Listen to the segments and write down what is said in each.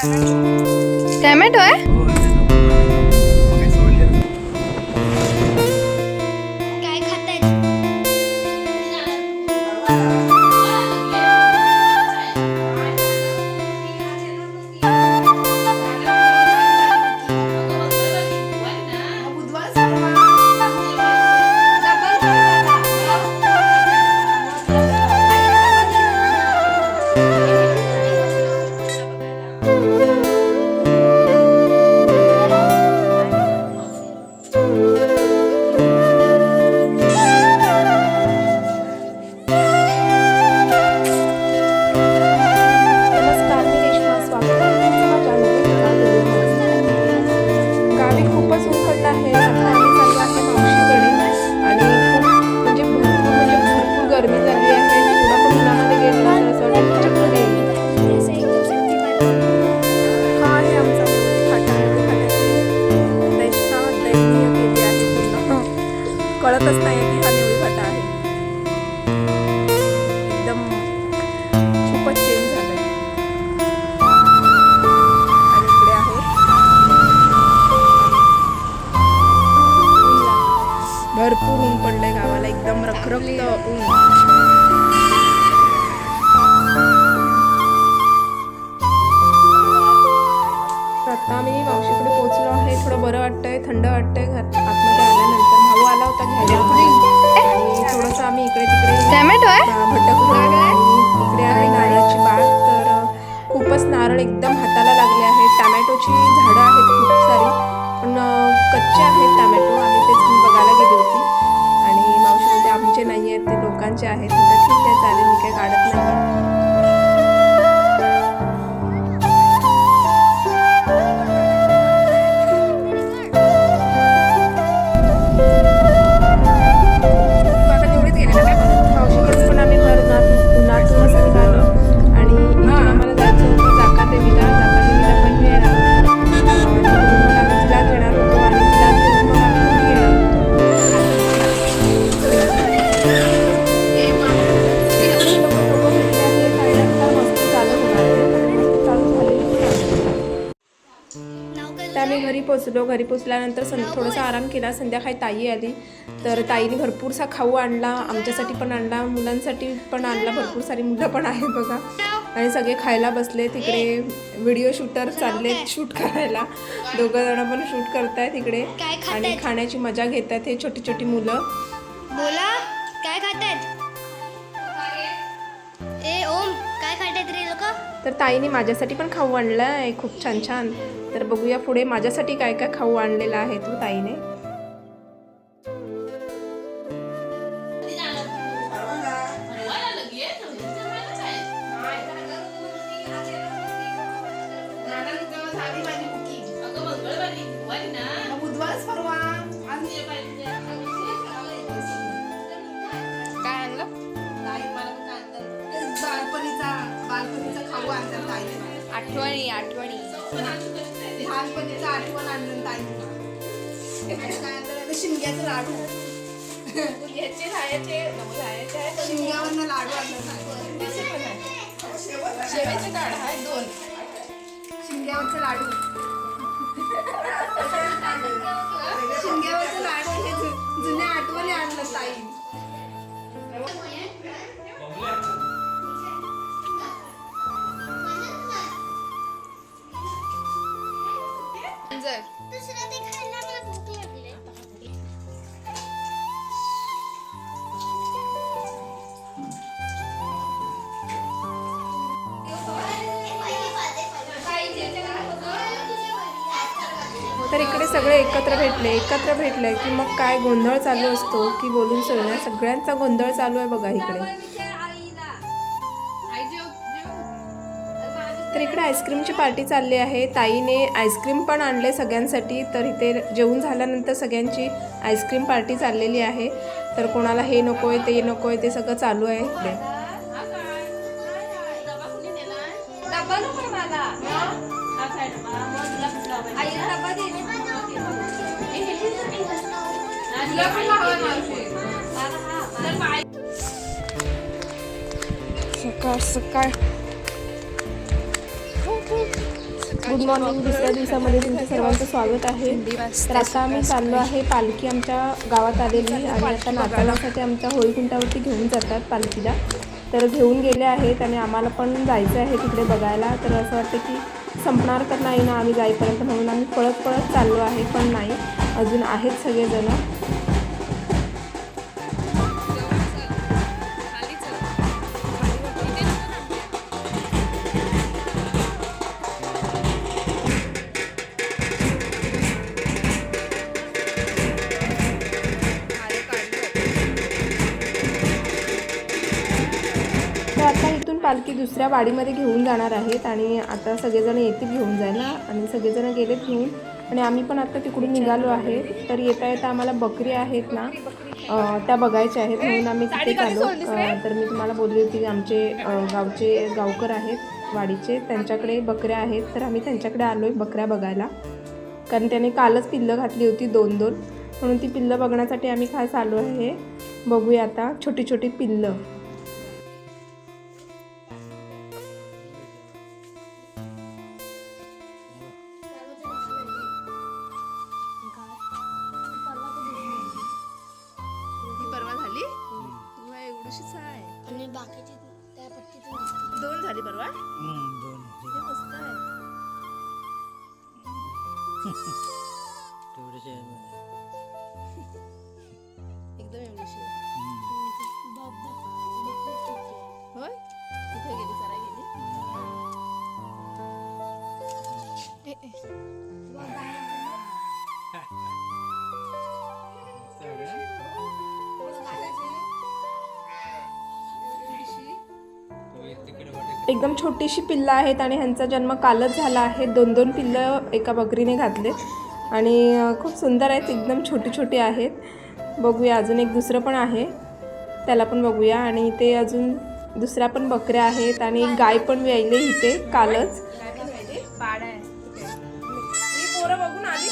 Tomato आहे. काय खातायत? कळतच नाही की हा निवळी फाटा आहे. एकदम खूपच चेंज झालंय. आणि इकडे आहे भरपूर ऊन पडलंय गावाला, एकदम रखरखत ऊन. आता आम्ही मावशीकडे पोहोचलो आहे. थोडं बरं वाटतंय, थंड वाटतंय आतमध्ये आल्यानंतर. भाऊ आला होता घ्यायला आणि थोडंसं आम्ही इकडे तिकडे भटकलो. आणि इकडे आहे नारळाची बाग. तर खूपच नारळ एकदम हाताला लागले आहेत. टॅमॅटोची झाडं आहेत खूप सारी, पण कच्चे आहेत टॅमॅटो. आम्ही तेच बघायला गेली होती आणि मावशी म्हणते आमचे नाही आहेत, ते लोकांचे आहेत. तर ठीक आहे, चालेल, मी काही काढत नाही. आम्ही घरी पोचलो. घरी पोचल्यानंतर थोडासा आराम केला. संध्याकाळी ताई आली, तर ताईने भरपूरसा खाऊ आणला, आमच्यासाठी पण आणला, मुलांसाठी पण आणला. भरपूर सारी मुलं पण आहेत बघा. आणि सगळे खायला बसले. तिकडे व्हिडिओ शूटर चालले शूट करायला. दोघं जण पण शूट करतायत इकडे आणि खाण्याची मजा घेत आहेत हे छोटी छोटी मुलं. बोला, काय खातायत? ए ओम, काय खातायत रे लोक? तर ताईने माझ्यासाठी पण खाऊ आणला आहे खूप छान छान. तर बघूया पुढे माझ्यासाठी काय काय खाऊ आणलेला आहे तो ताईने. काय आणलं? बालपणीचा खाऊ आणलं ताईने. आठवणी लहानपणीचं आठवण आणलं ताईने. काय आणलं? शिमग्याचे लाडू. शिमग्यावरनं लाडू आणलं. शेवेचे काढ आहे 2 शिमग्यावरचे लाडू. शिमग्यावरचे लाडू हे जुन्या आठवणी आणलं ताई. तर इकडे सगळे एकत्र भेटले की मग काय गोंधळ चालू असतो की बोलून सोडण्या. सगळ्यांचा गोंधळ चालू आहे बघा इकडे. तर इकडे आईस्क्रीमची पार्टी चालली आहे. ताईने आईस्क्रीम पण आणले सगळ्यांसाठी. तर इथे जेवून झाल्यानंतर सगळ्यांची आईस्क्रीम पार्टी चाललेली आहे. तर कोणाला हे नको आहे ते नको आहे ते सगळं चालू आहे इकडे. सकाळ गुड मॉर्निंग. दुसऱ्या दिवसामध्ये तुमचं सर्वांचं स्वागत आहे. तर आता आम्ही चाललो आहे. पालखी आमच्या गावात आलेली आणि आता नाताळासाठी आमच्या होळीकुंटावरती घेऊन जातात पालखीला. तर घेऊन गेले आहेत आणि आम्हाला पण जायचं आहे तिकडे बघायला. तर असं वाटतं की संपणार तर नाही ना आम्ही जाईपर्यंत, म्हणून आम्ही पळत पळत चाललो आहे. पण नाही, अजून आहेत सगळेजणं. तर आता इथून पालखी दुसऱ्या वाडीमध्ये घेऊन जाणार आहेत आणि आता सगळेजण येतील घेऊन जायला आणि सगळेजण गेलेत घेऊन आणि आम्ही पण आता तिकडून निघालो आहे. तर येता येता आम्हाला बकरी आहेत ना त्या बघायच्या आहेत, म्हणून आम्ही तिथे चालू. तर मी तुम्हाला बोलली होती आमचे गावचे गावकर आहेत वाडीचे, त्यांच्याकडे बकऱ्या आहेत. तर आम्ही त्यांच्याकडे आलो आहे बकऱ्या बघायला, कारण त्याने कालच पिल्लं घातली होती 2-2, म्हणून ती पिल्लं बघण्यासाठी आम्ही खास आलो आहे. बघूया आता छोटी छोटी पिल्लं. परवा झाली एवढीशीच आहे आणि बाकीची त्या पट्टीतून 2 झाली परवा. 2 हे मस्त आहे. तेवढेच एकदम एवढीशी होय. कुठे गेली सराय गेली. एकदम छोटीशी पिल्लं आहेत आणि ह्यांचा जन्म कालच झाला आहे. 2-2 पिल्लं एका बकरीने घातलेत आणि खूप सुंदर आहेत, एकदम छोटी छोटी आहेत. बघूया, अजून एक दुसरं पण आहे, त्याला पण बघूया. आणि इथे अजून दुसऱ्या पण बकऱ्या आहेत आणि गाय पण व्यायले इथे कालच. पाड आहे. ही पोरं बघून आली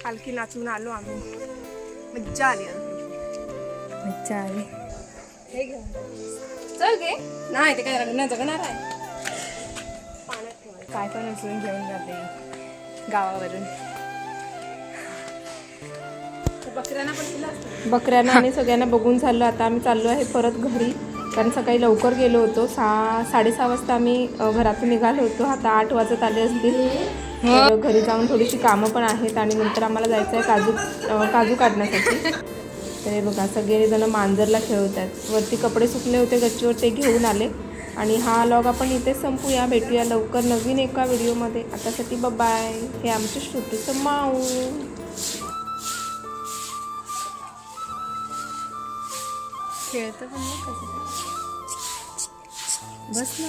पालखी नाचून आलो आम्ही. मज्जा आली. मज्जा आली. हे घे चल गे. नाही ते काय रगणं जगणार आहे. काय पण उचलून घेऊन जाते गावावरून. बकऱ्यांना आणि सगळ्यांना बघून झालं. आता आम्ही चाललो आहे परत घरी, कारण सकाळी लवकर गेलो होतो. 6-6:30 वाजता आम्ही घरातून निघालो होतो. आता 8 वाजत आले असतील. तर घरी जाऊन थोडीशी कामं पण आहेत आणि नंतर आम्हाला जायचं आहे काजू काढण्यासाठी. तर हे बघा सगळेजण मांजरला खेळत आहेत. वरती कपडे सुकले होते गच्चीवर, ते घेऊन आले. आणि हा व्लॉग आपण इथे संपूया. भेटूया लवकर नवीन एका व्हिडिओमध्ये. आतासाठी बाय. हे आमचं छोटूसं माऊ. खेळतं पण नाही कसं. बस ना.